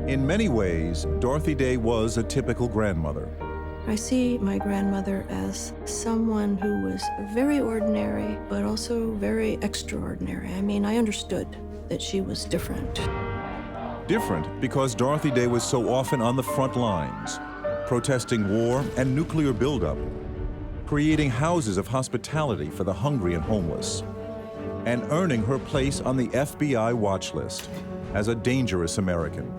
In many ways, Dorothy Day was a typical grandmother. I see my grandmother as someone who was very ordinary, but also very extraordinary. I mean, I understood that she was different. Different because Dorothy Day was so often on the front lines, protesting war and nuclear buildup, creating houses of hospitality for the hungry and homeless, and earning her place on the FBI watch list as a dangerous American.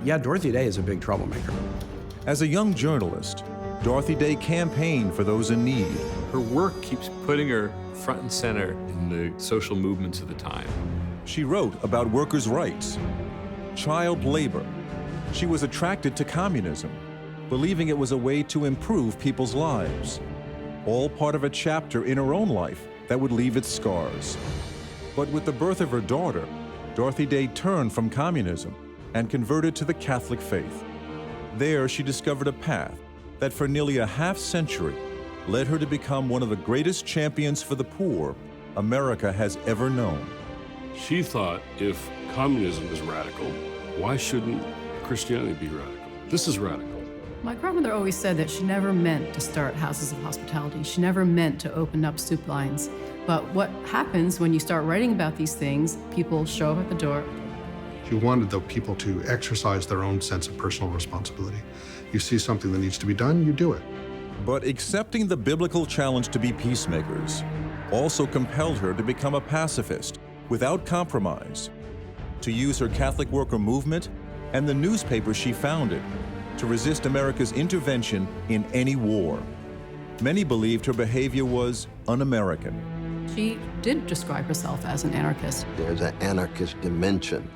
Yeah, Dorothy Day is a big troublemaker. As a young journalist, Dorothy Day campaigned for those in need. Her work keeps putting her front and center in the social movements of the time. She wrote about workers' rights, child labor. She was attracted to communism, believing it was a way to improve people's lives, all part of a chapter in her own life that would leave its scars. But with the birth of her daughter, Dorothy Day turned from communism and converted to the Catholic faith. There, she discovered a path that for nearly a half-century led her to become one of the greatest champions for the poor America has ever known. She thought if communism is radical, why shouldn't Christianity be radical? This is radical. My grandmother always said that she never meant to start houses of hospitality. She never meant to open up soup lines. But what happens when you start writing about these things, people show up at the door. She wanted the people to exercise their own sense of personal responsibility. You see something that needs to be done, you do it. But accepting the biblical challenge to be peacemakers also compelled her to become a pacifist without compromise, to use her Catholic worker movement and the newspaper she founded to resist America's intervention in any war. Many believed her behavior was un-American. She did describe herself as an anarchist. There's an anarchist dimension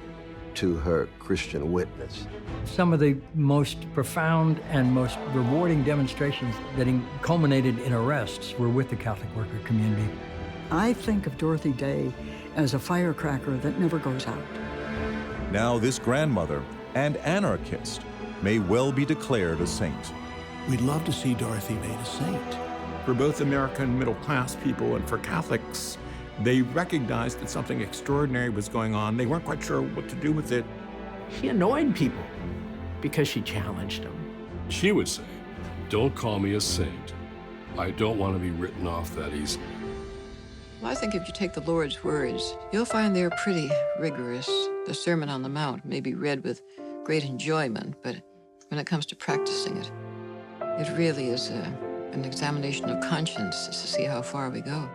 to her Christian witness. Some of the most profound and most rewarding demonstrations that culminated in arrests were with the Catholic worker community. I think of Dorothy Day as a firecracker that never goes out. Now this grandmother and anarchist may well be declared a saint. We'd love to see Dorothy made a saint. For both American middle-class people and for Catholics, they recognized that something extraordinary was going on. They weren't quite sure what to do with it. She annoyed people because she challenged them. She would say, don't call me a saint. I don't want to be written off that easily. Well, I think if you take the Lord's words, you'll find they're pretty rigorous. The Sermon on the Mount may be read with great enjoyment, but when it comes to practicing it, it really is an examination of conscience to see how far we go.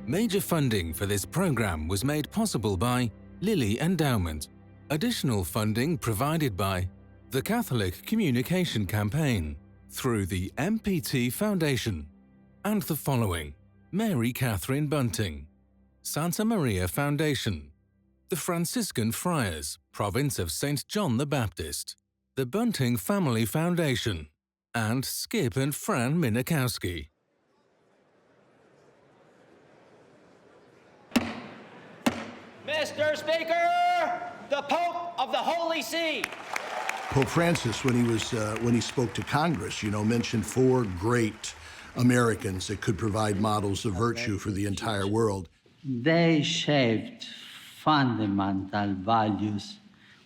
Major funding for this program was made possible by Lilly Endowment. Additional funding provided by the Catholic Communication Campaign through the MPT Foundation and the following: Mary Catherine Bunting, Santa Maria Foundation, the Franciscan Friars, Province of St. John the Baptist, the Bunting Family Foundation, and Skip and Fran Minikowski. Mr. Speaker, the Pope of the Holy See. Pope Francis, when he spoke to Congress, mentioned 4 great Americans that could provide models of virtue for the entire world. They shaped fundamental values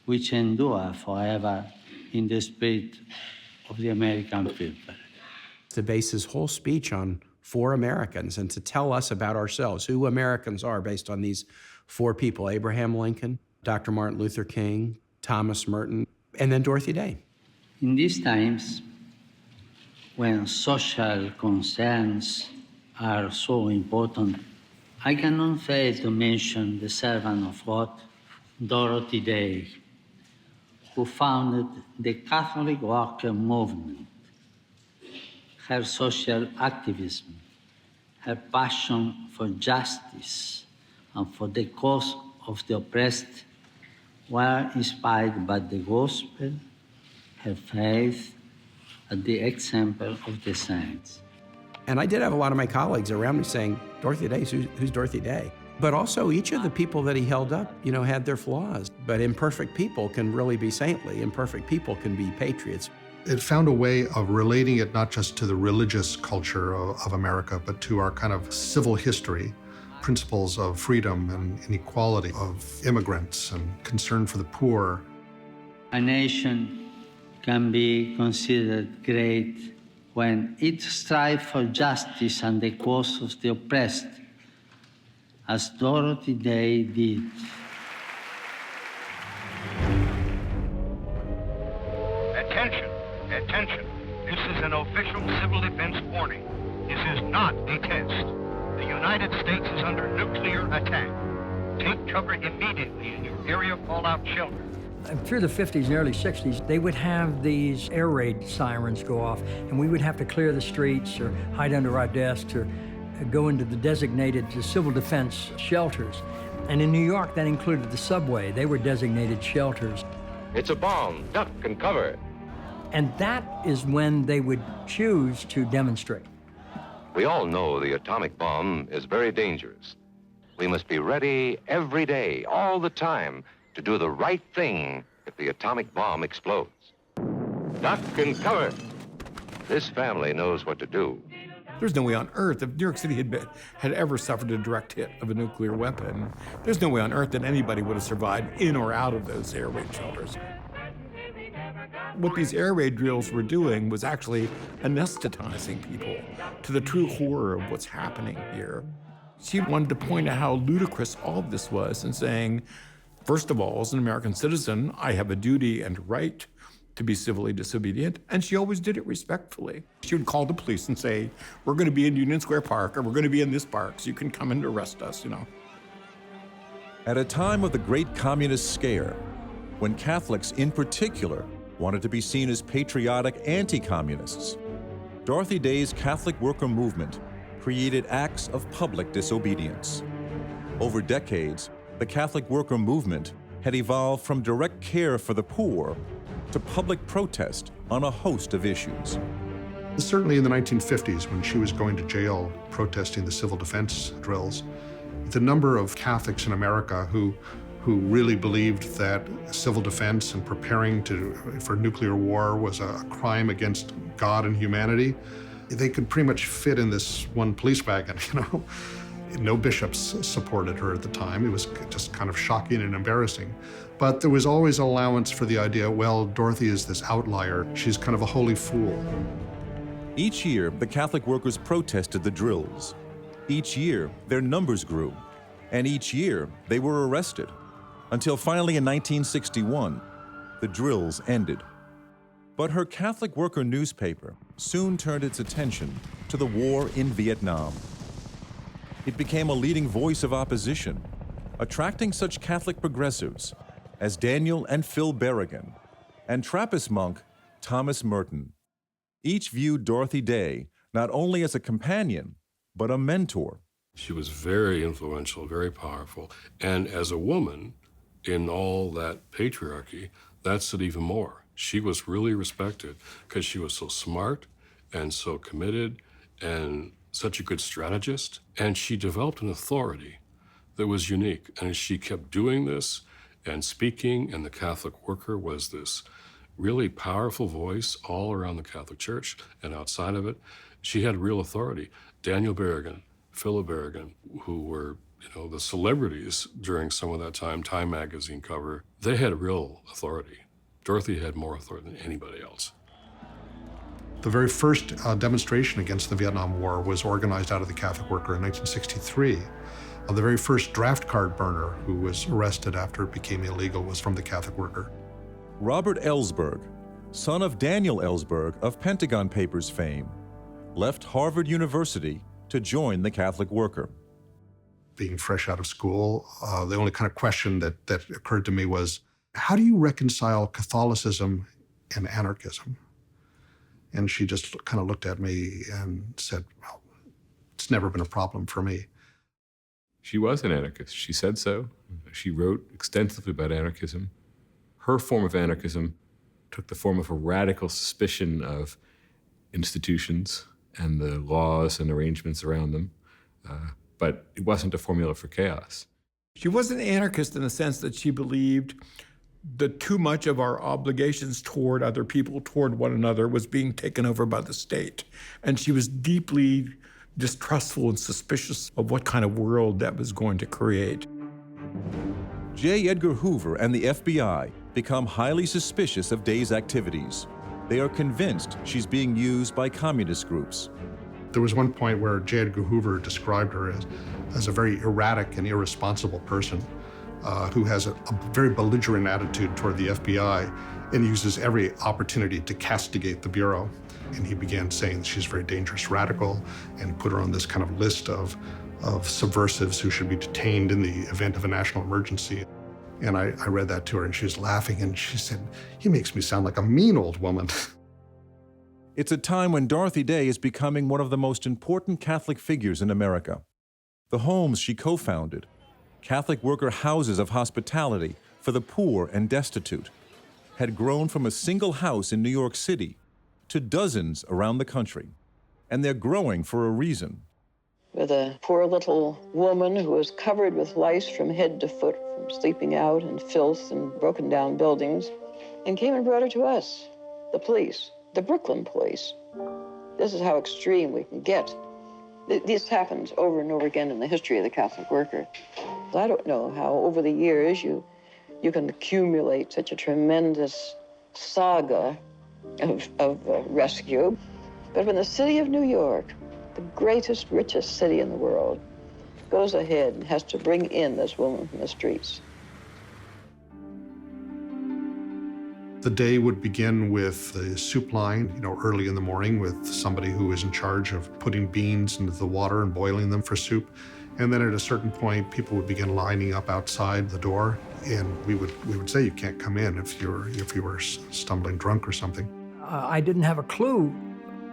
which endure forever in the spirit of the American people. To base his whole speech on 4 Americans and to tell us about ourselves, who Americans are based on these 4 people: Abraham Lincoln, Dr. Martin Luther King, Thomas Merton, and then Dorothy Day. In these times, when social concerns are so important, I cannot fail to mention the servant of God, Dorothy Day, who founded the Catholic worker movement. Her social activism, her passion for justice and for the cause of the oppressed were inspired by the gospel, her faith, and the example of the saints. And I did have a lot of my colleagues around me saying, Dorothy Day, who's Dorothy Day? But also each of the people that he held up, had their flaws. But imperfect people can really be saintly. Imperfect people can be patriots. It found a way of relating it not just to the religious culture of America, but to our kind of civil history, principles of freedom and inequality, of immigrants and concern for the poor. A nation can be considered great when it strives for justice and the cause of the oppressed, as Dorothy Day did. Attention, attention. This is an official civil defense warning. This is not a test. The United States is under nuclear attack. Take cover immediately in your area fallout shelter. Through the 50s and early 60s, they would have these air raid sirens go off, and we would have to clear the streets or hide under our desks or go into the designated civil defense shelters. And in New York, that included the subway. They were designated shelters. It's a bomb. Duck and cover. And that is when they would choose to demonstrate. We all know the atomic bomb is very dangerous. We must be ready every day, all the time, to do the right thing if the atomic bomb explodes. Duck and cover. This family knows what to do. There's no way on earth, if New York City had ever suffered a direct hit of a nuclear weapon, there's no way on earth that anybody would have survived in or out of those air raid shelters. What these air raid drills were doing was actually anesthetizing people to the true horror of what's happening here. She wanted to point out how ludicrous all of this was and saying, first of all, as an American citizen, I have a duty and right to be civilly disobedient, and she always did it respectfully. She would call the police and say, we're going to be in Union Square Park, or we're going to be in this park, so you can come and arrest us, you know. At a time of the great communist scare, when Catholics in particular wanted to be seen as patriotic anti-communists, Dorothy Day's Catholic worker movement created acts of public disobedience. Over decades, the Catholic worker movement had evolved from direct care for the poor to public protest on a host of issues. Certainly in the 1950s, when she was going to jail protesting the civil defense drills, the number of Catholics in America who really believed that civil defense and preparing for nuclear war was a crime against God and humanity, they could pretty much fit in this one police wagon, you know. No bishops supported her at the time. It was just kind of shocking and embarrassing. But there was always an allowance for the idea, well, Dorothy is this outlier. She's kind of a holy fool. Each year, the Catholic workers protested the drills. Each year, their numbers grew. And each year, they were arrested. Until finally in 1961, the drills ended. But her Catholic worker newspaper soon turned its attention to the war in Vietnam. It became a leading voice of opposition, attracting such Catholic progressives as Daniel and Phil Berrigan and Trappist monk Thomas Merton. Each viewed Dorothy Day not only as a companion, but a mentor. She was very influential, very powerful, and as a woman, in all that patriarchy, that's it even more. She was really respected because she was so smart and so committed and such a good strategist. And she developed an authority that was unique. And she kept doing this and speaking, and the Catholic worker was this really powerful voice all around the Catholic Church and outside of it. She had real authority. Daniel Berrigan, Philip Berrigan, who were the celebrities during some of that time, Time magazine cover, they had real authority. Dorothy had more authority than anybody else. The very first demonstration against the Vietnam War was organized out of the Catholic worker in 1963. The very first draft card burner who was arrested after it became illegal was from the Catholic worker. Robert Ellsberg, son of Daniel Ellsberg of Pentagon Papers fame, left Harvard University to join the Catholic worker. Being fresh out of school, the only kind of question that occurred to me was, how do you reconcile Catholicism and anarchism? And she just kind of looked at me and said, well, it's never been a problem for me. She was an anarchist. She said so. She wrote extensively about anarchism. Her form of anarchism took the form of a radical suspicion of institutions and the laws and arrangements around them. But it wasn't a formula for chaos. She wasn't an anarchist in the sense that she believed the too much of our obligations toward other people, toward one another, was being taken over by the state. And she was deeply distrustful and suspicious of what kind of world that was going to create. J. Edgar Hoover and the FBI become highly suspicious of Day's activities. They are convinced she's being used by communist groups. There was one point where J. Edgar Hoover described her as a very erratic and irresponsible person who has a very belligerent attitude toward the FBI and uses every opportunity to castigate the Bureau. And he began saying that she's a very dangerous radical and put her on this kind of list of subversives who should be detained in the event of a national emergency. And I read that to her, and she was laughing, and she said, "He makes me sound like a mean old woman." It's a time when Dorothy Day is becoming one of the most important Catholic figures in America. The homes she co-founded, Catholic worker houses of hospitality for the poor and destitute, had grown from a single house in New York City to dozens around the country. And they're growing for a reason. With a poor little woman who was covered with lice from head to foot from sleeping out in filth and broken down buildings, and came and brought her to us, the police, the Brooklyn police. This is how extreme we can get. This happens over and over again in the history of the Catholic worker. I don't know how over the years you can accumulate such a tremendous saga of rescue. But when the city of New York, the greatest, richest city in the world, goes ahead and has to bring in this woman from the streets. The day would begin with the soup line, early in the morning with somebody who is in charge of putting beans into the water and boiling them for soup. And then at a certain point, people would begin lining up outside the door, and we would say, "You can't come in if you were stumbling drunk or something." I didn't have a clue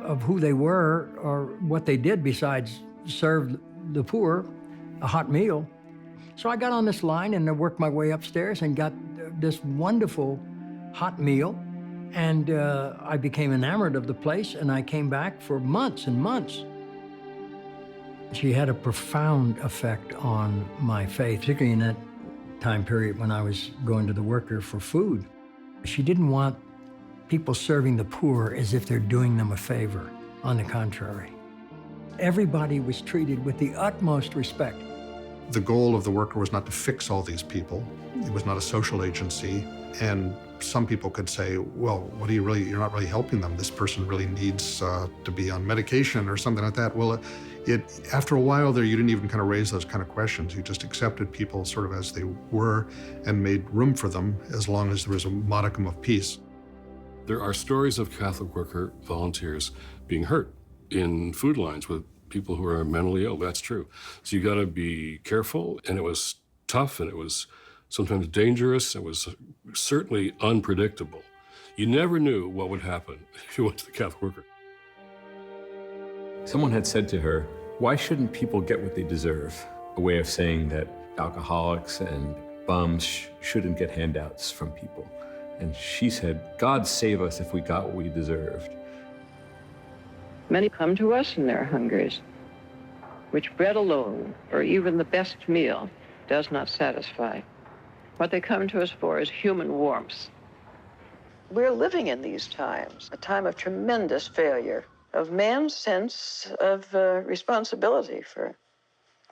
of who they were or what they did besides serve the poor a hot meal. So I got on this line and I worked my way upstairs and got this wonderful hot meal. And I became enamored of the place, and I came back for months and months. She had a profound effect on my faith, particularly in that time period when I was going to the worker for food. She didn't want people serving the poor as if they're doing them a favor. On the contrary, everybody was treated with the utmost respect. The goal of the worker was not to fix all these people. It was not a social agency. And some people could say, well, you're not really helping them. This person really needs to be on medication or something like that. Well, after a while there, you didn't even kind of raise those kind of questions. You just accepted people sort of as they were and made room for them as long as there was a modicum of peace. There are stories of Catholic worker volunteers being hurt in food lines with people who are mentally ill. That's true. So you got to be careful, and it was tough, and it was sometimes dangerous. It was certainly unpredictable. You never knew what would happen if you went to the Catholic worker. Someone had said to her, "Why shouldn't people get what they deserve?" A way of saying that alcoholics and bums shouldn't get handouts from people. And she said, "God save us if we got what we deserved." Many come to us in their hungers, which bread alone, or even the best meal, does not satisfy. What they come to us for is human warmth. We're living in these times, a time of tremendous failure, of man's sense of responsibility for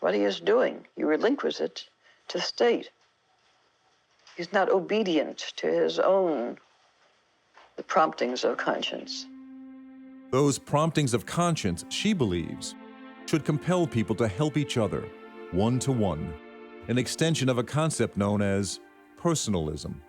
what he is doing. He relinquishes it to the state. He's not obedient to his own the promptings of conscience. Those promptings of conscience, she believes, should compel people to help each other, one to one, an extension of a concept known as personalism.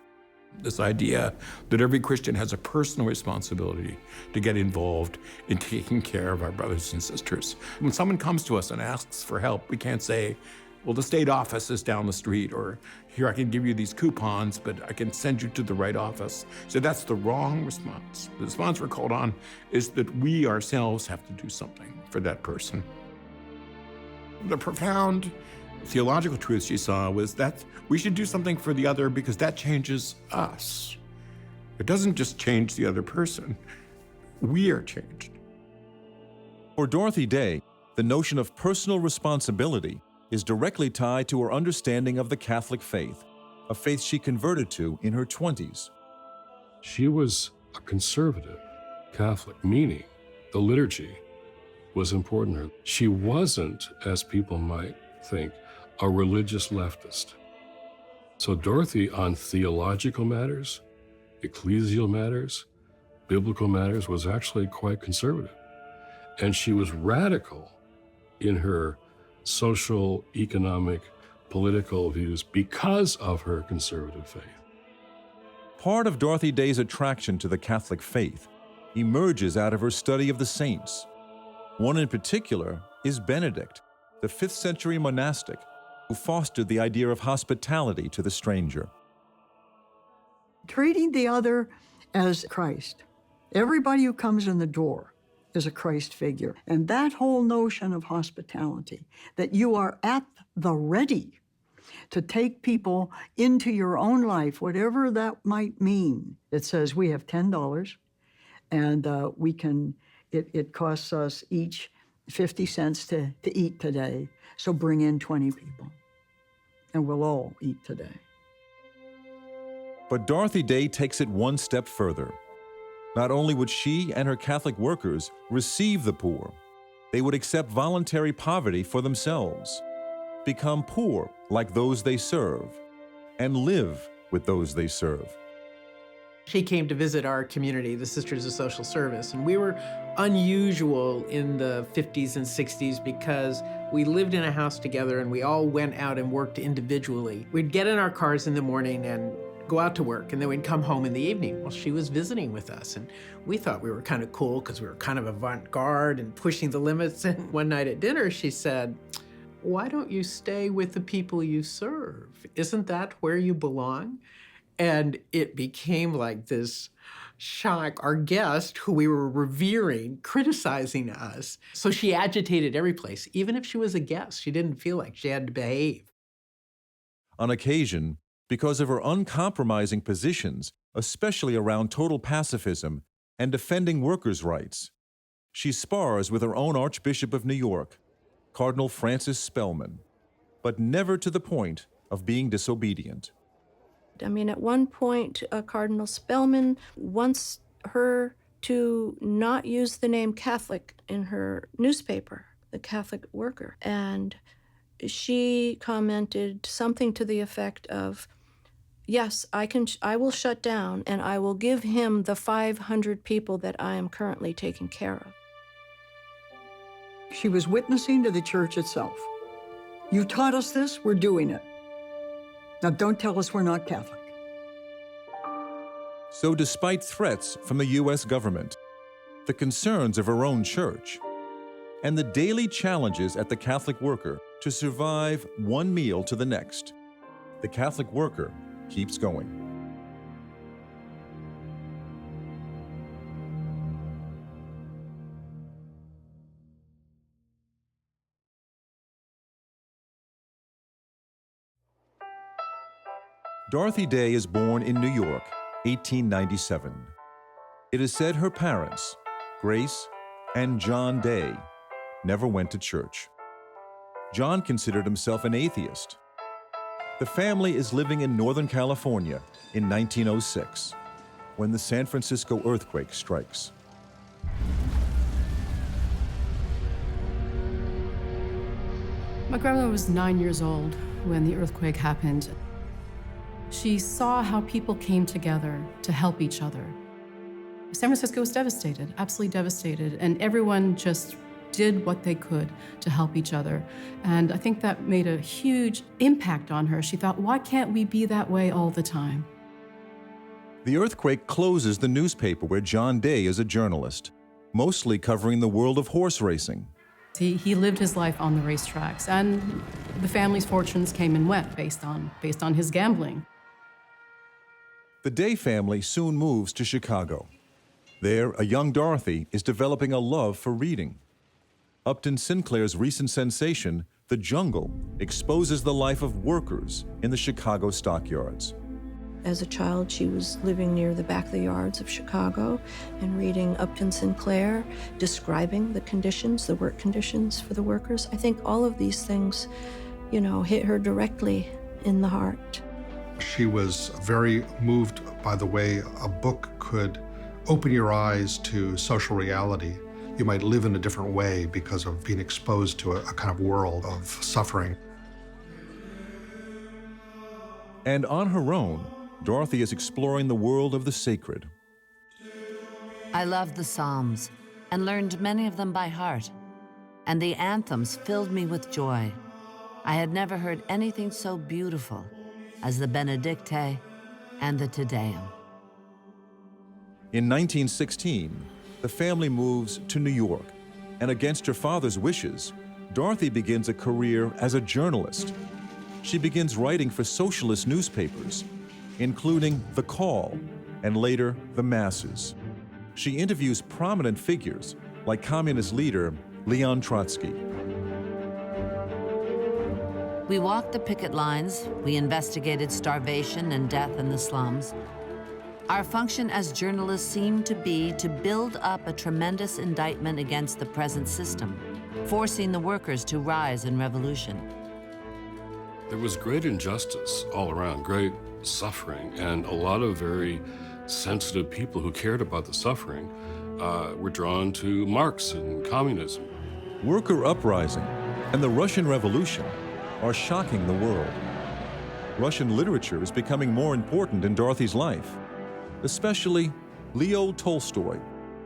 This idea that every Christian has a personal responsibility to get involved in taking care of our brothers and sisters. When someone comes to us and asks for help, we can't say, well, the state office is down the street, or here, I can give you these coupons, but I can send you to the right office. So that's the wrong response. The response we're called on is that we ourselves have to do something for that person. The profound theological truth she saw was that we should do something for the other because that changes us. It doesn't just change the other person. We are changed. For Dorothy Day, the notion of personal responsibility is directly tied to her understanding of the Catholic faith a faith she converted to in her 20s. She was a conservative Catholic, meaning the liturgy was important to her. She wasn't, as people might think, a religious leftist. So Dorothy, on theological matters, ecclesial matters, biblical matters, was actually quite conservative. And she was radical in her social, economic, political views because of her conservative faith. Part of Dorothy Day's attraction to the Catholic faith emerges out of her study of the saints. One in particular is Benedict, the 5th century monastic who fostered the idea of hospitality to the stranger. Treating the other as Christ. Everybody who comes in the door is a Christ figure. And that whole notion of hospitality, that you are at the ready to take people into your own life, whatever that might mean. It says we have $10 and it costs us each 50 cents to eat today. So bring in 20 people and we'll all eat today. But Dorothy Day takes it one step further. Not only would she and her Catholic workers receive the poor, they would accept voluntary poverty for themselves, become poor like those they serve, and live with those they serve. She came to visit our community, the Sisters of Social Service, and we were unusual in the 50s and 60s because we lived in a house together and we all went out and worked individually. We'd get in our cars in the morning and go out to work, and then we'd come home in the evening. Well, she was visiting with us, and we thought we were kind of cool because we were kind of avant-garde and pushing the limits. And one night at dinner, she said, "Why don't you stay with the people you serve? Isn't that where you belong?" And it became like this shock. Our guest, who we were revering, criticizing us. So she agitated every place. Even if she was a guest, she didn't feel like she had to behave. On occasion, because of her uncompromising positions, especially around total pacifism and defending workers' rights, she spars with her own Archbishop of New York, Cardinal Francis Spellman, but never to the point of being disobedient. I mean, at one point, Cardinal Spellman wants her to not use the name Catholic in her newspaper, The Catholic Worker. And she commented something to the effect of, "Yes, I will shut down and I will give him the 500 people that I am currently taking care of." She was witnessing to the church itself. You taught us this, we're doing it. Now don't tell us we're not Catholic. So despite threats from the U.S. government, the concerns of her own church, and the daily challenges at the Catholic Worker to survive one meal to the next, the Catholic Worker keeps going. Dorothy Day is born in New York, 1897. It is said her parents, Grace and John Day, never went to church. John considered himself an atheist. The family is living in Northern California in 1906, when the San Francisco earthquake strikes. My grandmother was 9 years old when the earthquake happened. She saw how people came together to help each other. San Francisco was devastated, absolutely devastated, and everyone just did what they could to help each other. And I think that made a huge impact on her. She thought, why can't we be that way all the time? The earthquake closes the newspaper where John Day is a journalist, mostly covering the world of horse racing. He lived his life on the racetracks, and the family's fortunes came and went based on his gambling. The Day family soon moves to Chicago. There, a young Dorothy is developing a love for reading. Upton Sinclair's recent sensation, The Jungle, exposes the life of workers in the Chicago stockyards. As a child, she was living near the back of the yards of Chicago and reading Upton Sinclair, describing the conditions, the work conditions for the workers. I think all of these things, hit her directly in the heart. She was very moved by the way a book could open your eyes to social reality. You might live in a different way because of being exposed to a kind of world of suffering. And on her own, Dorothy is exploring the world of the sacred. I loved the Psalms and learned many of them by heart, and the anthems filled me with joy. I had never heard anything so beautiful as the Benedicite and the Te Deum. In 1916, the family moves to New York, and against her father's wishes, Dorothy begins a career as a journalist. She begins writing for socialist newspapers, including The Call and later The Masses. She interviews prominent figures like communist leader Leon Trotsky. We walked the picket lines, we investigated starvation and death in the slums. Our function as journalists seemed to be to build up a tremendous indictment against the present system, forcing the workers to rise in revolution. There was great injustice all around, great suffering, and a lot of very sensitive people who cared about the suffering were drawn to Marx and communism. Worker uprising and the Russian Revolution are shocking the world. Russian literature is becoming more important in Dorothy's life, especially Leo Tolstoy,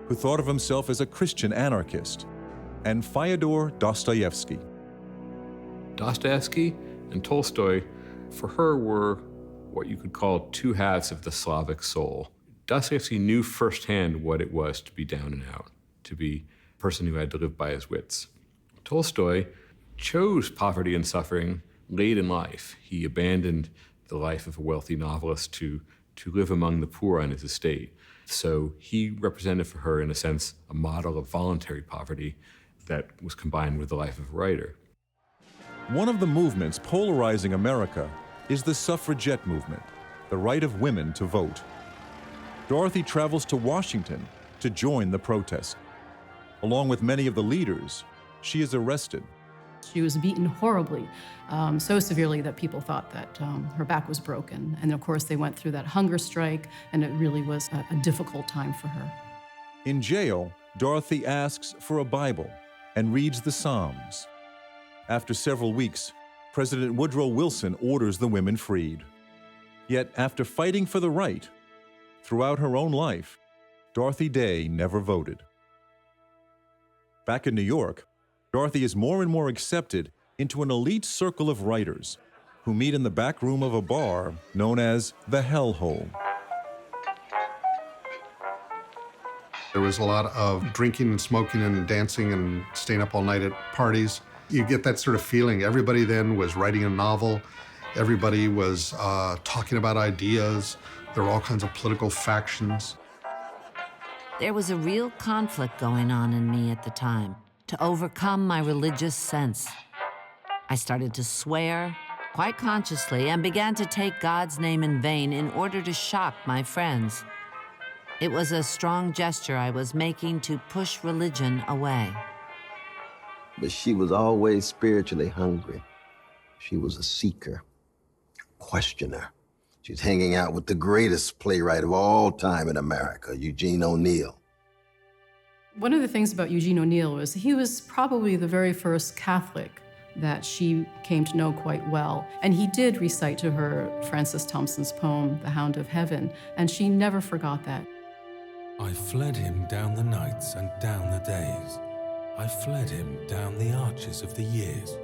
who thought of himself as a Christian anarchist, and Fyodor Dostoevsky. Dostoevsky and Tolstoy, for her, were what you could call two halves of the Slavic soul. Dostoevsky knew firsthand what it was to be down and out, to be a person who had to live by his wits. Tolstoy chose poverty and suffering late in life. He abandoned the life of a wealthy novelist to live among the poor on his estate. So he represented for her, in a sense, a model of voluntary poverty that was combined with the life of a writer. One of the movements polarizing America is the suffragette movement, the right of women to vote. Dorothy travels to Washington to join the protest. Along with many of the leaders, she is arrested. She was beaten horribly, so severely that people thought that her back was broken. And of course, they went through that hunger strike, and it really was a difficult time for her. In jail, Dorothy asks for a Bible and reads the Psalms. After several weeks, President Woodrow Wilson orders the women freed. Yet after fighting for the right, throughout her own life, Dorothy Day never voted. Back in New York, Dorothy is more and more accepted into an elite circle of writers who meet in the back room of a bar known as the Hell Hole. There was a lot of drinking and smoking and dancing and staying up all night at parties. You get that sort of feeling. Everybody then was writing a novel. Everybody was talking about ideas. There were all kinds of political factions. There was a real conflict going on in me at the time to overcome my religious sense. I started to swear, quite consciously, and began to take God's name in vain in order to shock my friends. It was a strong gesture I was making to push religion away. But she was always spiritually hungry. She was a seeker, questioner. She was hanging out with the greatest playwright of all time in America, Eugene O'Neill. One of the things about Eugene O'Neill was he was probably the very first Catholic that she came to know quite well. And he did recite to her Francis Thompson's poem, The Hound of Heaven, and she never forgot that. I fled him down the nights and down the days. I fled him down the arches of the years.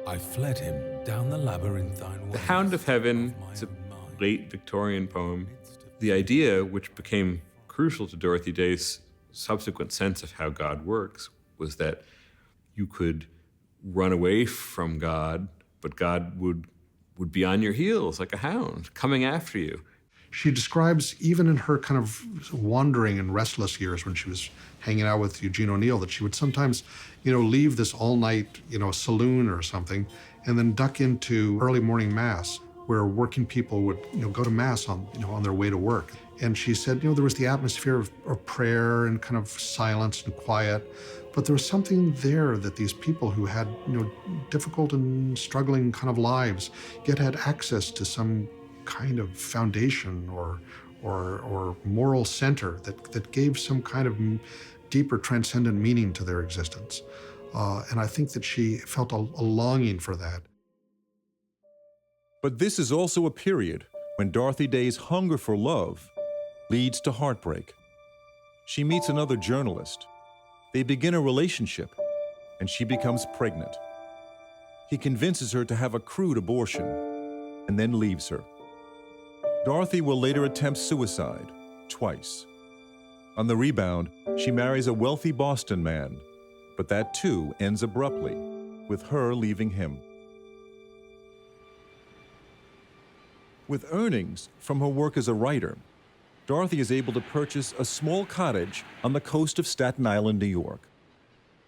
I fled him down the labyrinthine ways. The Hound of Heaven is a late Victorian poem. The idea, which became crucial to Dorothy Day's subsequent sense of how God works, was that you could run away from God, but God would be on your heels like a hound, coming after you. She describes, even in her kind of wandering and restless years when she was hanging out with Eugene O'Neill, that she would sometimes, leave this all-night, saloon or something, and then duck into early morning mass, where working people would, go to mass on their way to work. And she said, there was the atmosphere of prayer and kind of silence and quiet, but there was something there that these people who had, difficult and struggling kind of lives, yet had access to some kind of foundation or moral center that gave some kind of deeper transcendent meaning to their existence. And I think that she felt a longing for that. But this is also a period when Dorothy Day's hunger for love leads to heartbreak. She meets another journalist. They begin a relationship, and she becomes pregnant. He convinces her to have a crude abortion and then leaves her. Dorothy will later attempt suicide twice. On the rebound, she marries a wealthy Boston man, but that too ends abruptly, with her leaving him. With earnings from her work as a writer, Dorothy is able to purchase a small cottage on the coast of Staten Island, New York.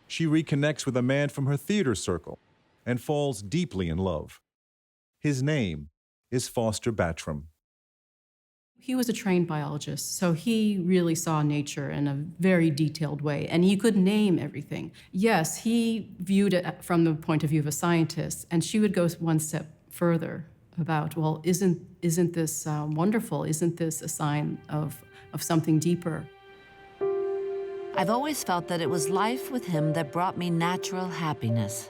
She reconnects with a man from her theater circle and falls deeply in love. His name is Foster Bartram. He was a trained biologist, so he really saw nature in a very detailed way, and he could name everything. Yes, he viewed it from the point of view of a scientist, and she would go one step further about, well, isn't this wonderful? Isn't this a sign of something deeper? I've always felt that it was life with him that brought me natural happiness,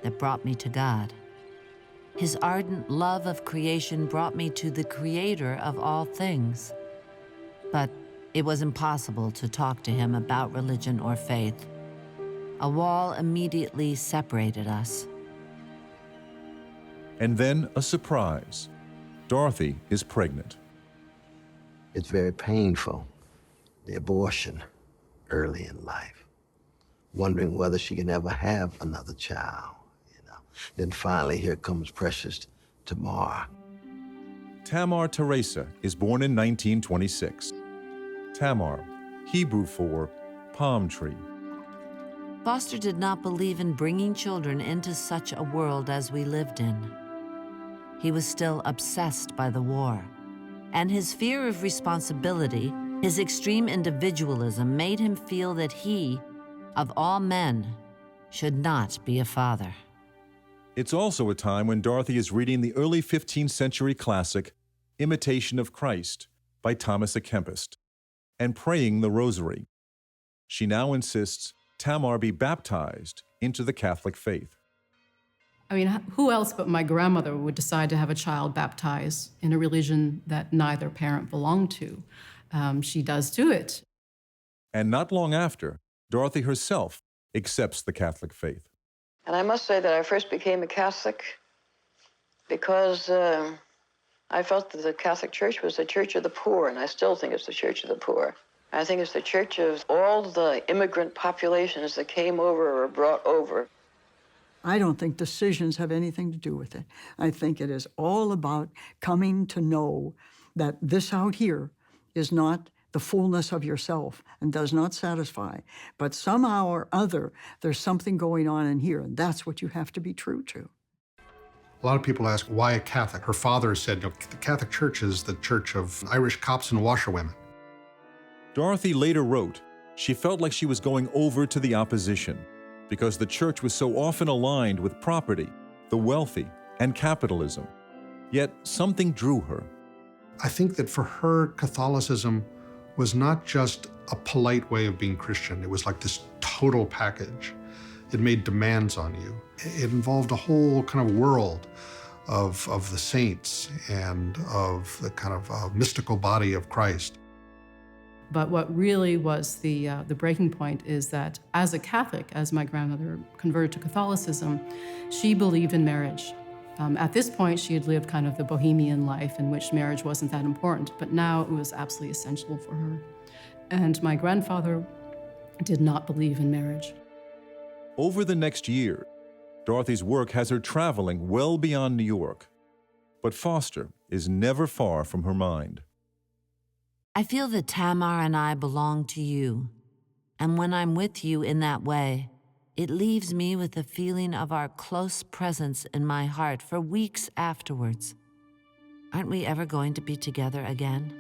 that brought me to God. His ardent love of creation brought me to the creator of all things. But it was impossible to talk to him about religion or faith. A wall immediately separated us. And then a surprise. Dorothy is pregnant. It's very painful, the abortion early in life, wondering whether she can ever have another child. Then finally, here comes precious Tamar. Tamar Teresa is born in 1926. Tamar, Hebrew for palm tree. Foster did not believe in bringing children into such a world as we lived in. He was still obsessed by the war, and his fear of responsibility, his extreme individualism, made him feel that he, of all men, should not be a father. It's also a time when Dorothy is reading the early 15th century classic, Imitation of Christ, by Thomas à Kempis, and praying the Rosary. She now insists Tamar be baptized into the Catholic faith. I mean, who else but my grandmother would decide to have a child baptized in a religion that neither parent belonged to? She does do it. And not long after, Dorothy herself accepts the Catholic faith. And I must say that I first became a Catholic because I felt that the Catholic Church was the church of the poor, and I still think it's the church of the poor. I think it's the church of all the immigrant populations that came over or were brought over. I don't think decisions have anything to do with it. I think it is all about coming to know that this out here is not the fullness of yourself and does not satisfy. But somehow or other, there's something going on in here, and that's what you have to be true to. A lot of people ask, why a Catholic? Her father said, the Catholic Church is the church of Irish cops and washerwomen. Dorothy later wrote she felt like she was going over to the opposition because the church was so often aligned with property, the wealthy, and capitalism. Yet something drew her. I think that for her, Catholicism was not just a polite way of being Christian. It was like this total package. It made demands on you. It involved a whole kind of world of the saints and of the kind of mystical body of Christ. But what really was the breaking point is that as a Catholic, as my grandmother converted to Catholicism, she believed in marriage. At this point, she had lived kind of the Bohemian life in which marriage wasn't that important, but now it was absolutely essential for her. And my grandfather did not believe in marriage. Over the next year, Dorothy's work has her traveling well beyond New York. But Foster is never far from her mind. I feel that Tamar and I belong to you, and when I'm with you in that way, it leaves me with a feeling of our close presence in my heart for weeks afterwards. Aren't we ever going to be together again?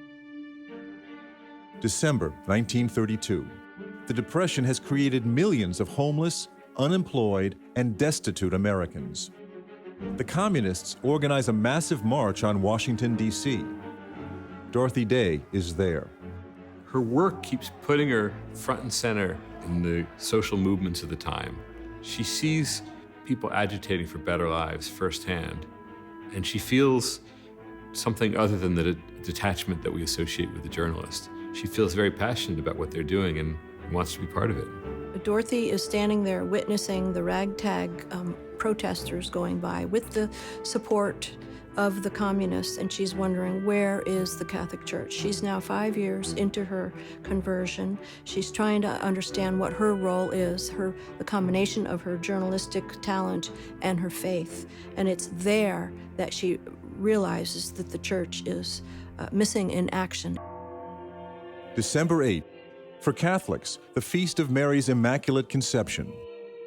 December 1932. The Depression has created millions of homeless, unemployed, and destitute Americans. The communists organize a massive march on Washington, D.C. Dorothy Day is there. Her work keeps putting her front and center in the social movements of the time. She sees people agitating for better lives firsthand, and she feels something other than the detachment that we associate with the journalist. She feels very passionate about what they're doing and wants to be part of it. Dorothy is standing there witnessing the ragtag protesters going by with the support of the communists, and she's wondering, where is the Catholic Church? She's now 5 years into her conversion. She's trying to understand what her role is, the combination of her journalistic talent and her faith. And it's there that she realizes that the church is missing in action. December 8th, for Catholics, the Feast of Mary's Immaculate Conception.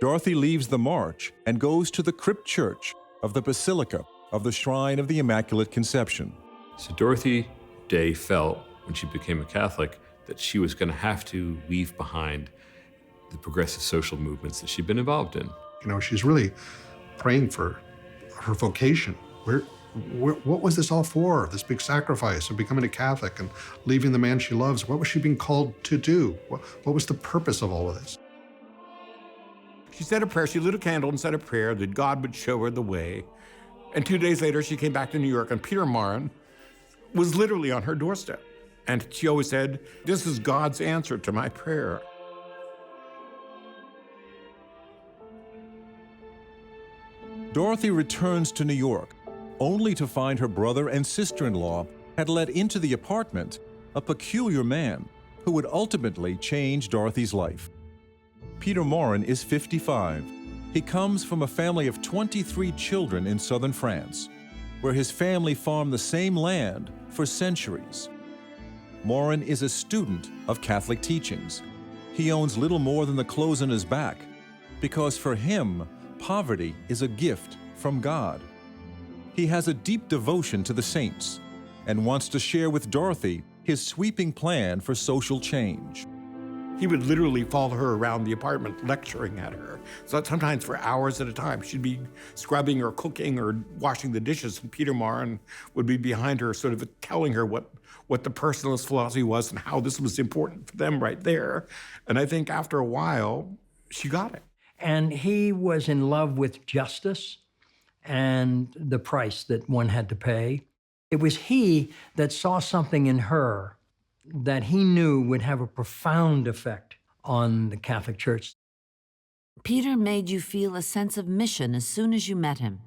Dorothy leaves the march and goes to the crypt church of the Basilica of the Shrine of the Immaculate Conception. So Dorothy Day felt, when she became a Catholic, that she was going to have to leave behind the progressive social movements that she'd been involved in. You know, she's really praying for her vocation. What was this all for? This big sacrifice of becoming a Catholic and leaving the man she loves. What was she being called to do? What was the purpose of all of this? She said a prayer. She lit a candle and said a prayer that God would show her the way. And 2 days later, she came back to New York, and Peter Maurin was literally on her doorstep. And she always said, "This is God's answer to my prayer." Dorothy returns to New York, only to find her brother and sister-in-law had let into the apartment a peculiar man who would ultimately change Dorothy's life. Peter Maurin is 55. He comes from a family of 23 children in southern France, where his family farmed the same land for centuries. Maurin is a student of Catholic teachings. He owns little more than the clothes on his back, because for him, poverty is a gift from God. He has a deep devotion to the saints and wants to share with Dorothy his sweeping plan for social change. He would literally follow her around the apartment, lecturing at her. So sometimes for hours at a time, she'd be scrubbing or cooking or washing the dishes, and Peter Maurin would be behind her, sort of telling her what the personalist philosophy was and how this was important for them right there. And I think after a while, she got it. And he was in love with justice and the price that one had to pay. It was he that saw something in her that he knew would have a profound effect on the Catholic Church. Peter made you feel a sense of mission as soon as you met him.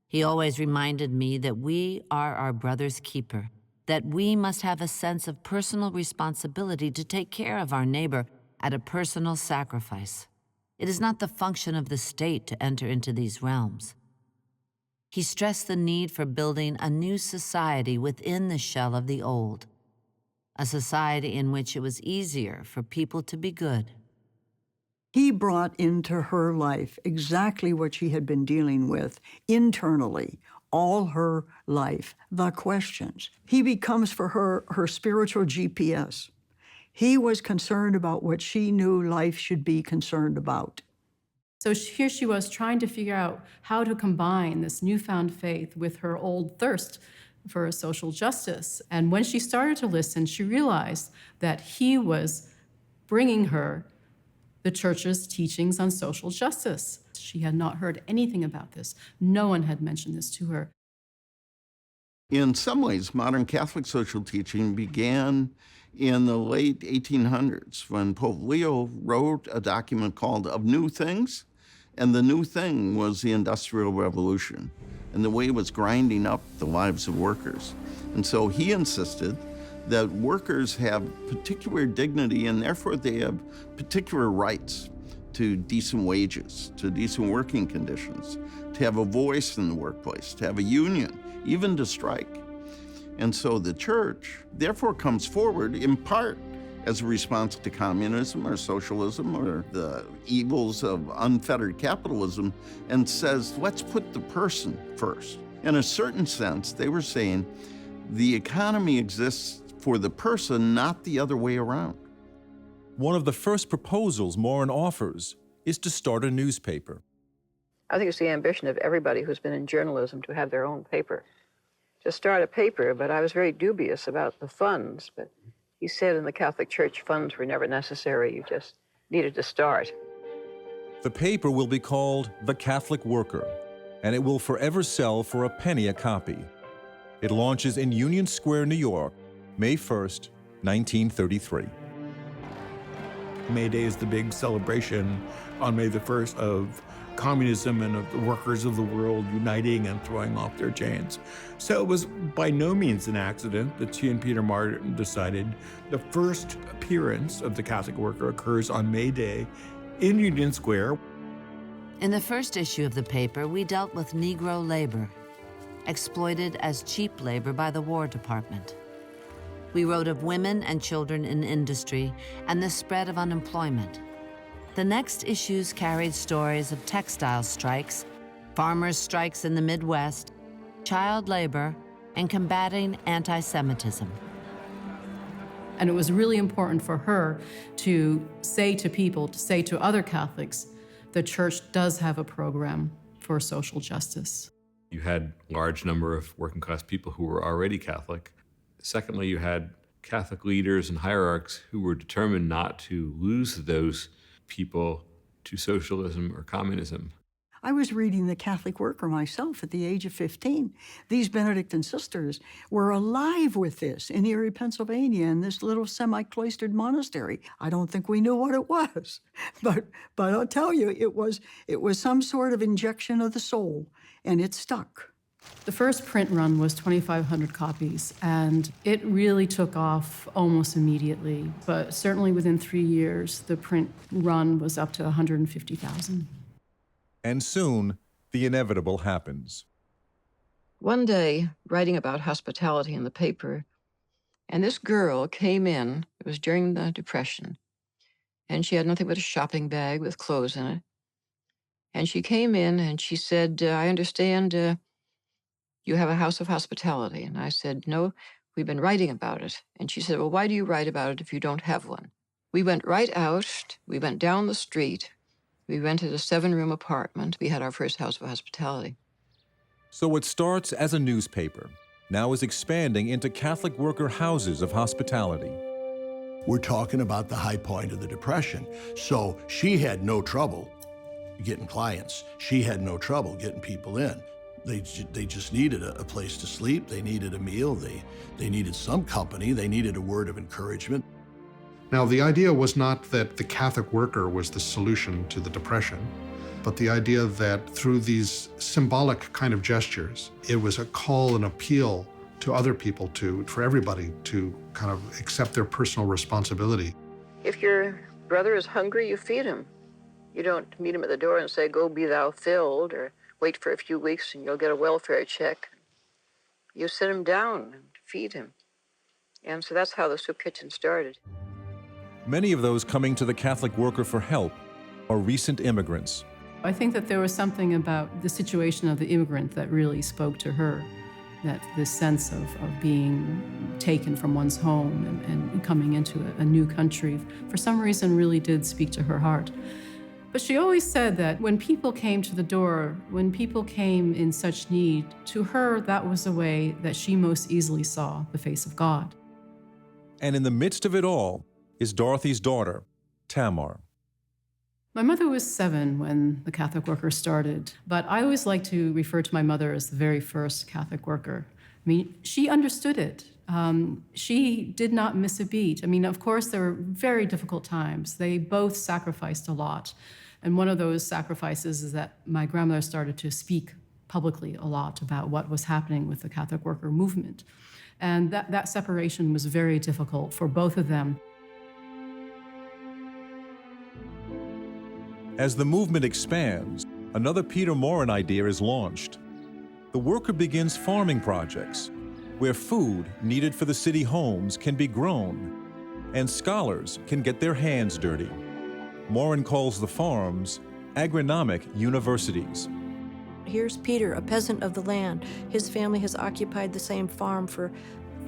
He always reminded me that we are our brother's keeper, that we must have a sense of personal responsibility to take care of our neighbor at a personal sacrifice. It is not the function of the state to enter into these realms. He stressed the need for building a new society within the shell of the old, a society in which it was easier for people to be good. He brought into her life exactly what she had been dealing with internally all her life, the questions. He becomes for her her spiritual GPS. He was concerned about what she knew life should be concerned about. So here she was trying to figure out how to combine this newfound faith with her old thirst for social justice. And when she started to listen, she realized that he was bringing her the church's teachings on social justice. She had not heard anything about this. No one had mentioned this to her. In some ways, modern Catholic social teaching began in the late 1800s when Pope Leo wrote a document called Of New Things, and the new thing was the Industrial Revolution and the way it was grinding up the lives of workers. And so he insisted that workers have particular dignity and therefore they have particular rights to decent wages, to decent working conditions, to have a voice in the workplace, to have a union, even to strike. And so the church therefore comes forward in part as a response to communism or socialism or the evils of unfettered capitalism and says, let's put the person first. In a certain sense, they were saying the economy exists for the person, not the other way around. One of the first proposals Maurin offers is to start a newspaper. I think it's the ambition of everybody who's been in journalism to have their own paper. To start a paper, but I was very dubious about the funds. But he said in the Catholic Church, funds were never necessary. You just needed to start. The paper will be called The Catholic Worker, and it will forever sell for a penny a copy. It launches in Union Square, New York, May 1st, 1933. May Day is the big celebration on May the 1st of communism and of the workers of the world uniting and throwing off their chains. So it was by no means an accident that she and Peter Martin decided the first appearance of the Catholic Worker occurs on May Day in Union Square. In the first issue of the paper, we dealt with Negro labor, exploited as cheap labor by the War Department. We wrote of women and children in industry and the spread of unemployment. The next issues carried stories of textile strikes, farmers' strikes in the Midwest, child labor, and combating anti-Semitism. And it was really important for her to say to people, to say to other Catholics, the church does have a program for social justice. You had a large number of working class people who were already Catholic. Secondly, you had Catholic leaders and hierarchs who were determined not to lose those people to socialism or communism. I was reading The Catholic Worker myself at the age of 15. These Benedictine sisters were alive with this in Erie, Pennsylvania, in this little semi-cloistered monastery. I don't think we knew what it was, but I'll tell you, it was some sort of injection of the soul, and it stuck. The first print run was 2,500 copies, and it really took off almost immediately. But certainly within 3 years, the print run was up to 150,000. And soon, the inevitable happens. One day, writing about hospitality in the paper, and this girl came in, it was during the Depression, and she had nothing but a shopping bag with clothes in it. And she came in and she said, I understand you have a house of hospitality. And I said, no, we've been writing about it. And she said, well, why do you write about it if you don't have one? We went right out, we went down the street, we rented a 7-room apartment. We had our first house of hospitality. So it starts as a newspaper, now is expanding into Catholic worker houses of hospitality. We're talking about the high point of the Depression. So she had no trouble getting clients. She had no trouble getting people in. They just needed a place to sleep. They needed a meal. They needed some company. They needed a word of encouragement. Now, the idea was not that the Catholic worker was the solution to the Depression, but the idea that through these symbolic kind of gestures, it was a call and appeal to other people, for everybody to kind of accept their personal responsibility. If your brother is hungry, you feed him. You don't meet him at the door and say, go be thou filled, or wait for a few weeks and you'll get a welfare check. You sit him down and feed him. And so that's how the soup kitchen started. Many of those coming to the Catholic worker for help are recent immigrants. I think that there was something about the situation of the immigrant that really spoke to her, that this sense of being taken from one's home and coming into a new country, for some reason really did speak to her heart. But she always said that when people came to the door, when people came in such need, to her, that was the way that she most easily saw the face of God. And in the midst of it all is Dorothy's daughter, Tamar. My mother was 7 when the Catholic worker started, but I always like to refer to my mother as the very first Catholic worker. I mean, she understood it. She did not miss a beat. I mean, of course, there were very difficult times. They both sacrificed a lot. And one of those sacrifices is that my grandmother started to speak publicly a lot about what was happening with the Catholic worker movement. And that separation was very difficult for both of them. As the movement expands, another Peter Morin idea is launched. The worker begins farming projects, where food needed for the city homes can be grown, and scholars can get their hands dirty. Morin calls the farms agronomic universities. Here's Peter, a peasant of the land. His family has occupied the same farm for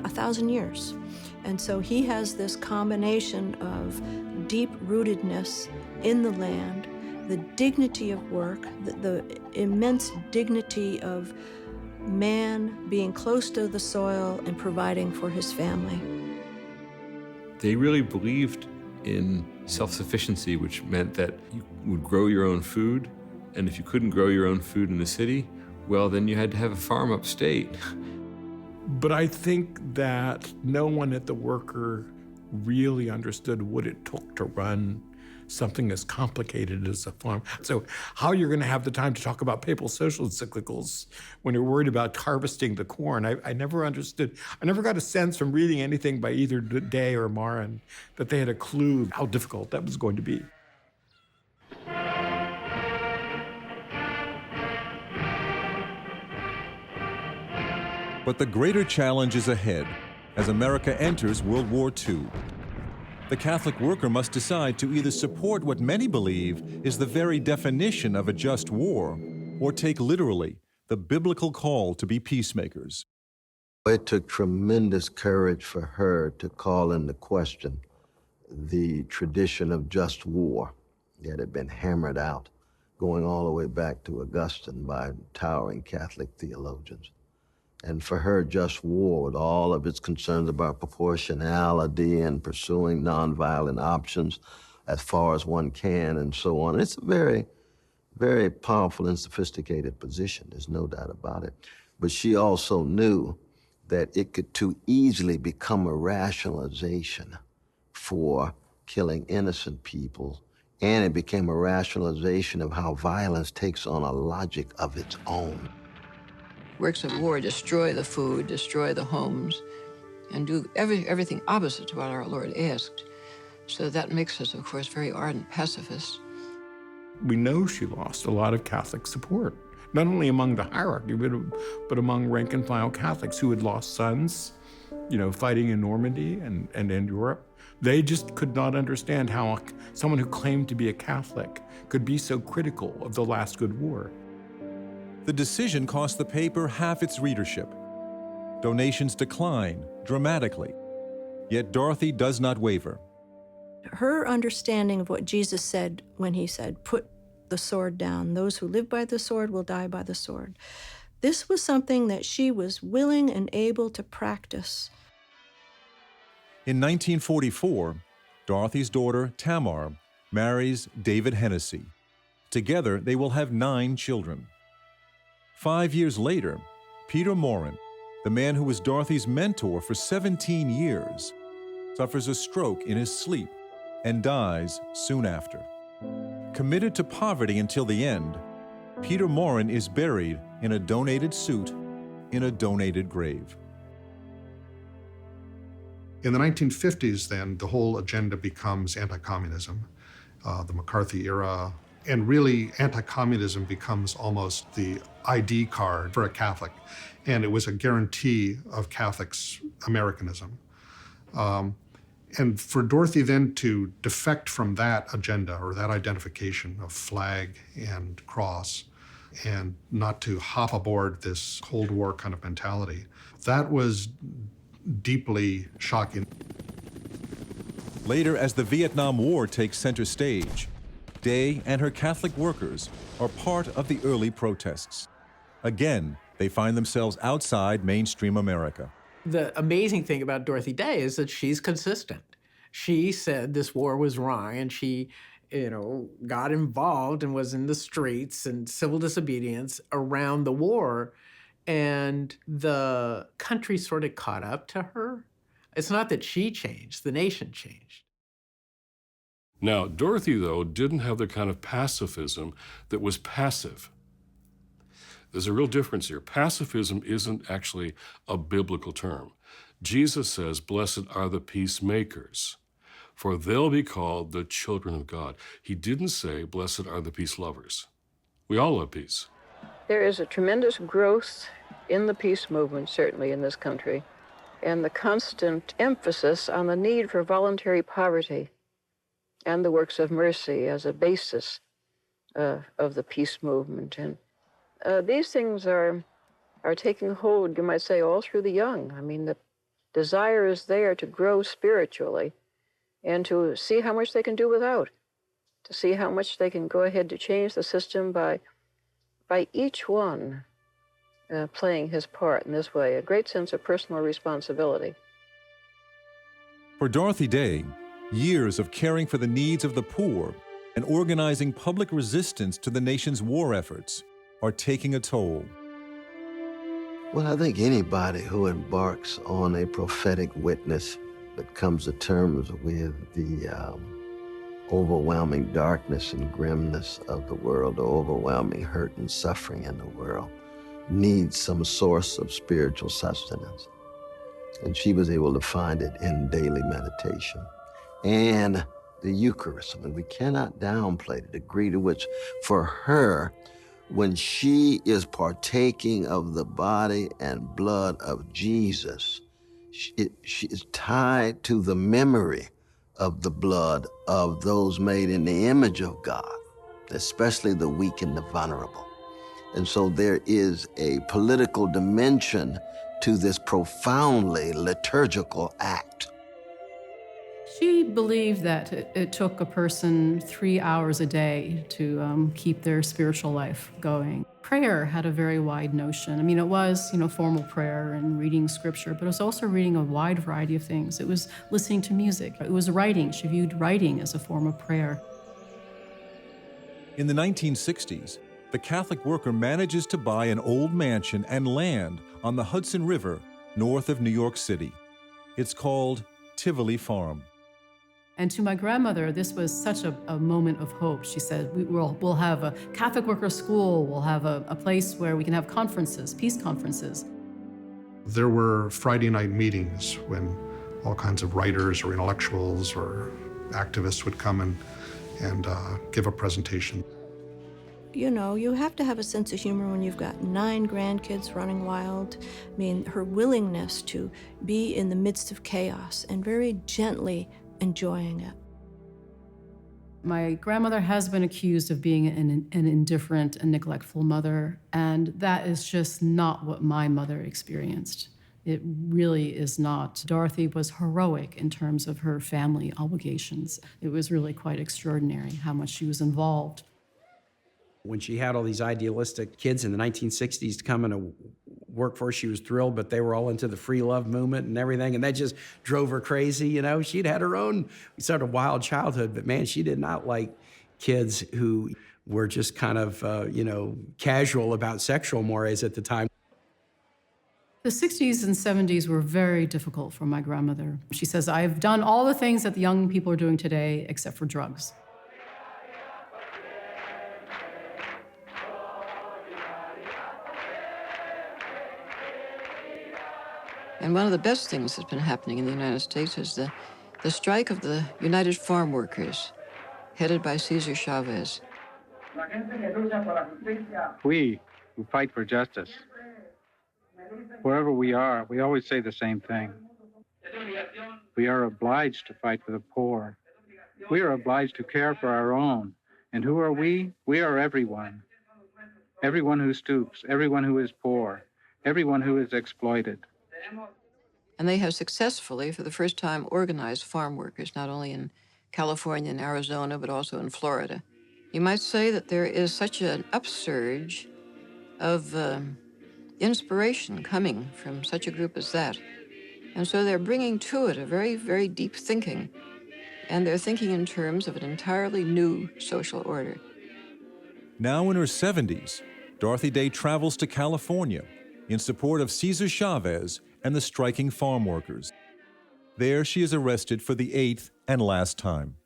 1,000 years. And so he has this combination of deep rootedness in the land the dignity of work, the immense dignity of man being close to the soil and providing for his family. They really believed in self-sufficiency, which meant that you would grow your own food, and if you couldn't grow your own food in the city, well, then you had to have a farm upstate. But I think that no one at the Worker really understood what it took to run something as complicated as a farm. So how you're going to have the time to talk about papal social encyclicals when you're worried about harvesting the corn, I never understood. I never got a sense from reading anything by either Day or Marin that they had a clue how difficult that was going to be. But the greater challenge is ahead as America enters World War II. The Catholic worker must decide to either support what many believe is the very definition of a just war, or take literally the biblical call to be peacemakers. It took tremendous courage for her to call into question the tradition of just war that had been hammered out, going all the way back to Augustine by towering Catholic theologians. And for her, just war, with all of its concerns about proportionality and pursuing nonviolent options as far as one can and so on. It's a very, very powerful and sophisticated position, there's no doubt about it. But she also knew that it could too easily become a rationalization for killing innocent people, and it became a rationalization of how violence takes on a logic of its own. Works of war destroy the food, destroy the homes, and do everything opposite to what our Lord asked. So that makes us, of course, very ardent pacifists. We know she lost a lot of Catholic support, not only among the hierarchy, but among rank and file Catholics who had lost sons, fighting in Normandy and in Europe. They just could not understand how someone who claimed to be a Catholic could be so critical of the last good war. The decision cost the paper half its readership. Donations decline dramatically. Yet Dorothy does not waver. Her understanding of what Jesus said when he said, "Put the sword down. Those who live by the sword will die by the sword." This was something that she was willing and able to practice. In 1944, Dorothy's daughter, Tamar, marries David Hennessy. Together, they will have 9 children. 5 years later, Peter Morin, the man who was Dorothy's mentor for 17 years, suffers a stroke in his sleep and dies soon after. Committed to poverty until the end, Peter Morin is buried in a donated suit in a donated grave. In the 1950s, then, the whole agenda becomes anti-communism, the McCarthy era, and really anti-communism becomes almost the ID card for a Catholic, and it was a guarantee of Catholics' Americanism. And for Dorothy then to defect from that agenda or that identification of flag and cross and not to hop aboard this Cold War kind of mentality, that was deeply shocking. Later, as the Vietnam War takes center stage, Day and her Catholic workers are part of the early protests. Again, they find themselves outside mainstream America. The amazing thing about Dorothy Day is that she's consistent. She said this war was wrong, and she, got involved and was in the streets and civil disobedience around the war, and the country sort of caught up to her. It's not that she changed, the nation changed. Now, Dorothy, though, didn't have the kind of pacifism that was passive. There's a real difference here. Pacifism isn't actually a biblical term. Jesus says, "Blessed are the peacemakers, for they'll be called the children of God." He didn't say, "Blessed are the peace lovers." We all love peace. There is a tremendous growth in the peace movement, certainly in this country, and the constant emphasis on the need for voluntary poverty and the works of mercy as a basis of the peace movement. And these things are taking hold, you might say, all through the young. I mean, the desire is there to grow spiritually and to see how much they can do without, to see how much they can go ahead to change the system by each one playing his part in this way, a great sense of personal responsibility. For Dorothy Day, years of caring for the needs of the poor and organizing public resistance to the nation's war efforts are taking a toll. Well, I think anybody who embarks on a prophetic witness that comes to terms with the overwhelming darkness and grimness of the world, the overwhelming hurt and suffering in the world, needs some source of spiritual sustenance. And she was able to find it in daily meditation and the Eucharist. I mean, we cannot downplay the degree to which, for her, when she is partaking of the body and blood of Jesus, she is tied to the memory of the blood of those made in the image of God, especially the weak and the vulnerable. And so there is a political dimension to this profoundly liturgical act. She believed that it took a person 3 hours a day to keep their spiritual life going. Prayer had a very wide notion. I mean, it was, formal prayer and reading scripture, but it was also reading a wide variety of things. It was listening to music. It was writing. She viewed writing as a form of prayer. In the 1960s, the Catholic worker manages to buy an old mansion and land on the Hudson River north of New York City. It's called Tivoli Farm. And to my grandmother, this was such a moment of hope. She said, we'll have a Catholic worker school, we'll have a place where we can have conferences, peace conferences. There were Friday night meetings when all kinds of writers or intellectuals or activists would come and give a presentation. You have to have a sense of humor when you've got 9 grandkids running wild. I mean, her willingness to be in the midst of chaos and very gently enjoying it. My grandmother has been accused of being an indifferent and neglectful mother, and that is just not what my mother experienced. It really is not. Dorothy was heroic in terms of her family obligations. It was really quite extraordinary how much she was involved. When she had all these idealistic kids in the 1960s to come into work for her, she was thrilled, but they were all into the free love movement and everything, and that just drove her crazy. She'd had her own sort of wild childhood, but man, she did not like kids who were just kind of, casual about sexual mores at the time. The 60s and 70s were very difficult for my grandmother. She says, I've done all the things that the young people are doing today except for drugs. And one of the best things that's been happening in the United States is the strike of the United Farm Workers, headed by Cesar Chavez. We who fight for justice, wherever we are, we always say the same thing. We are obliged to fight for the poor. We are obliged to care for our own. And who are we? We are everyone. Everyone who stoops, everyone who is poor, everyone who is exploited. And they have successfully, for the first time, organized farm workers, not only in California and Arizona, but also in Florida. You might say that there is such an upsurge of inspiration coming from such a group as that. And so they're bringing to it a very, very deep thinking. And they're thinking in terms of an entirely new social order. Now in her 70s, Dorothy Day travels to California in support of Cesar Chavez and the striking farm workers. There she is arrested for the 8th and last time.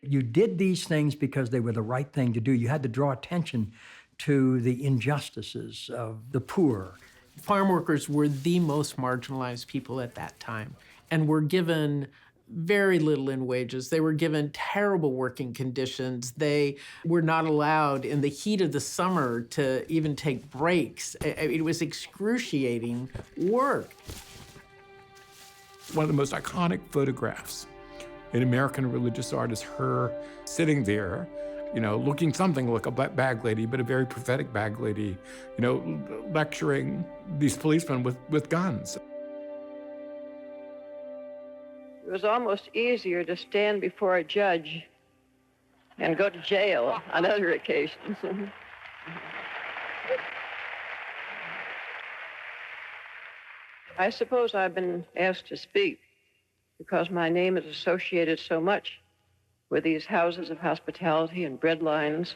You did these things because they were the right thing to do. You had to draw attention to the injustices of the poor. Farm workers were the most marginalized people at that time and were given very little in wages. They were given terrible working conditions. They were not allowed in the heat of the summer to even take breaks. It was excruciating work. One of the most iconic photographs in American religious art is her sitting there, looking something like a bag lady, but a very prophetic bag lady, lecturing these policemen with guns. It was almost easier to stand before a judge and go to jail on other occasions. I suppose I've been asked to speak because my name is associated so much with these houses of hospitality and bread lines.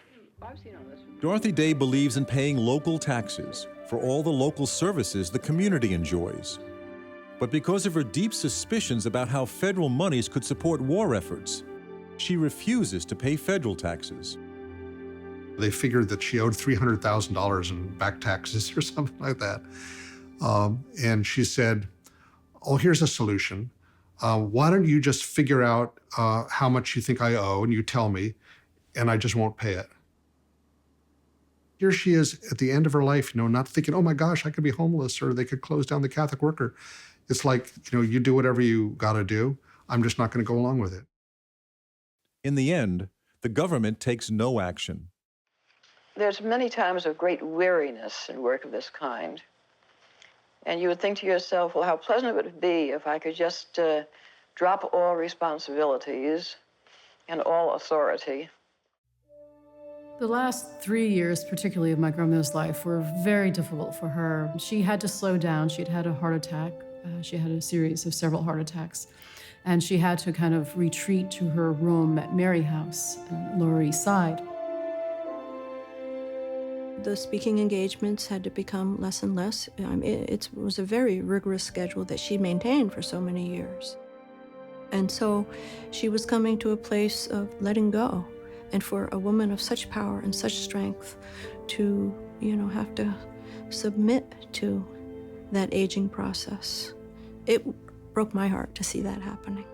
Dorothy Day believes in paying local taxes for all the local services the community enjoys. But because of her deep suspicions about how federal monies could support war efforts, she refuses to pay federal taxes. They figured that she owed $300,000 in back taxes or something like that. And she said, oh, here's a solution. Why don't you just figure out how much you think I owe and you tell me, and I just won't pay it. Here she is at the end of her life, not thinking, oh my gosh, I could be homeless or they could close down the Catholic Worker. It's like, you do whatever you gotta do. I'm just not gonna go along with it. In the end, the government takes no action. There's many times of great weariness in work of this kind. And you would think to yourself, well, how pleasant it would be if I could just drop all responsibilities and all authority. The last 3 years, particularly of my grandmother's life, were very difficult for her. She had to slow down. She'd had a heart attack. She had a series of several heart attacks. And she had to kind of retreat to her room at Mary House, Lower East Side. The speaking engagements had to become less and less. It was a very rigorous schedule that she maintained for so many years. And so she was coming to a place of letting go. And for a woman of such power and such strength to, have to submit to that aging process, it broke my heart to see that happening.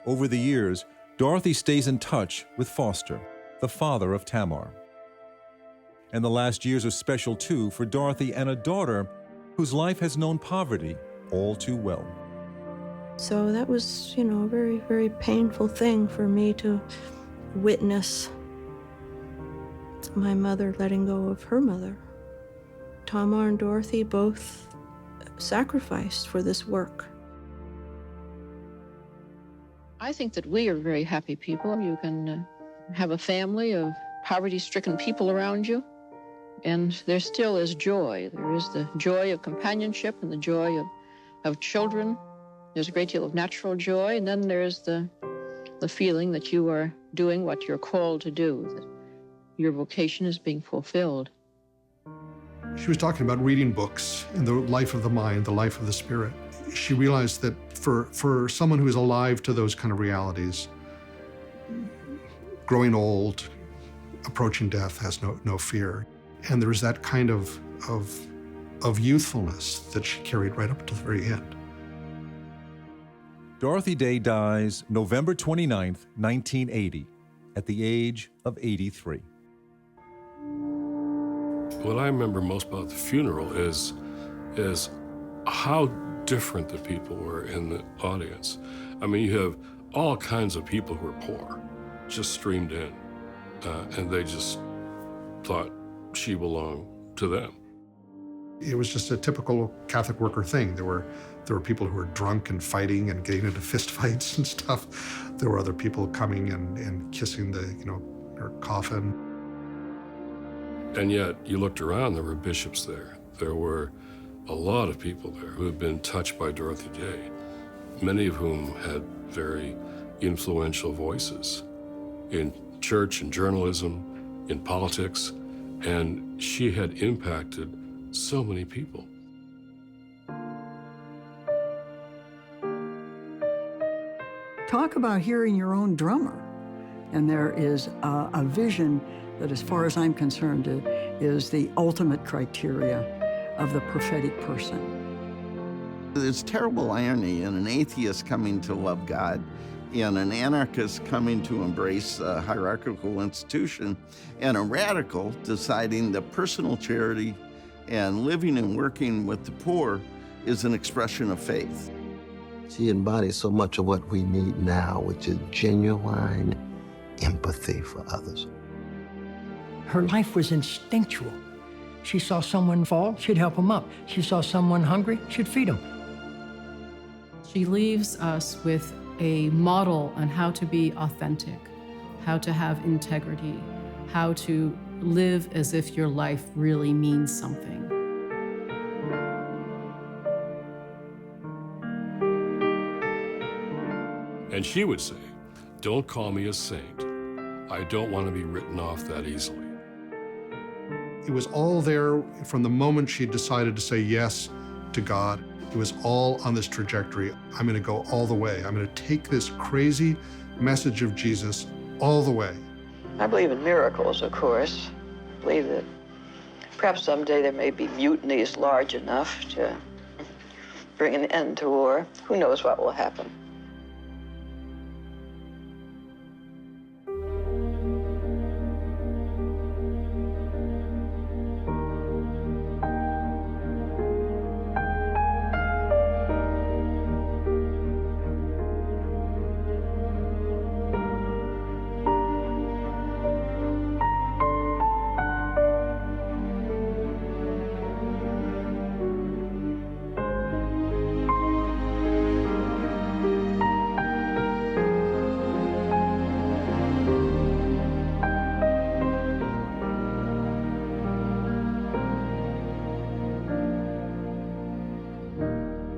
Over the years, Dorothy stays in touch with Foster, the father of Tamar. And the last years are special too for Dorothy and a daughter whose life has known poverty all too well. So that was, a very, very painful thing for me to witness my mother letting go of her mother. Tamar and Dorothy both sacrificed for this work. I think that we are very happy people. You can have a family of poverty-stricken people around you, and there still is joy. There is the joy of companionship and the joy of children. There's a great deal of natural joy, and then there's the feeling that you are doing what you're called to do, that your vocation is being fulfilled. She was talking about reading books and the life of the mind, the life of the spirit. She realized that for someone who is alive to those kind of realities, growing old, approaching death has no fear. And there's that kind of youthfulness that she carried right up until the very end. Dorothy Day dies November 29th, 1980, at the age of 83. What I remember most about the funeral is how different the people were in the audience. I mean, you have all kinds of people who are poor, just streamed in, and they just thought she belonged to them. It was just a typical Catholic worker thing. There were people who were drunk and fighting and getting into fist fights and stuff. There were other people coming and kissing her coffin. And yet, you looked around, there were bishops there. There were a lot of people there who had been touched by Dorothy Day, many of whom had very influential voices in church and journalism, in politics, and she had impacted so many people. Talk about hearing your own drummer. And there is a vision that, as far as I'm concerned, is the ultimate criteria of the prophetic person. There's terrible irony in an atheist coming to love God, in an anarchist coming to embrace a hierarchical institution, and a radical deciding that personal charity and living and working with the poor is an expression of faith. She embodies so much of what we need now, which is genuine empathy for others. Her life was instinctual. She saw someone fall, she'd help them up. She saw someone hungry, she'd feed them. She leaves us with a model on how to be authentic, how to have integrity, how to live as if your life really means something. And she would say, "Don't call me a saint. I don't want to be written off that easily." It was all there from the moment she decided to say yes to God. It was all on this trajectory. I'm going to go all the way. I'm going to take this crazy message of Jesus all the way. I believe in miracles, of course. I believe that perhaps someday there may be mutinies large enough to bring an end to war. Who knows what will happen?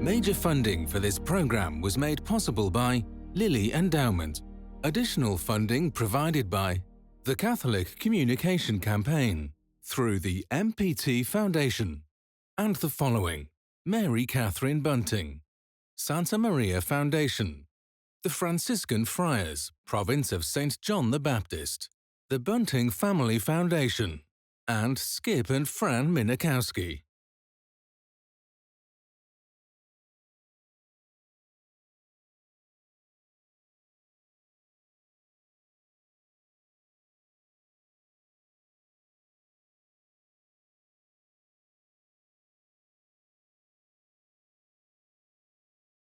Major funding for this program was made possible by Lilly Endowment. Additional funding provided by the Catholic Communication Campaign through the MPT Foundation and the following: Mary Catherine Bunting, Santa Maria Foundation, the Franciscan Friars, Province of St. John the Baptist, the Bunting Family Foundation, and Skip and Fran Minikowski.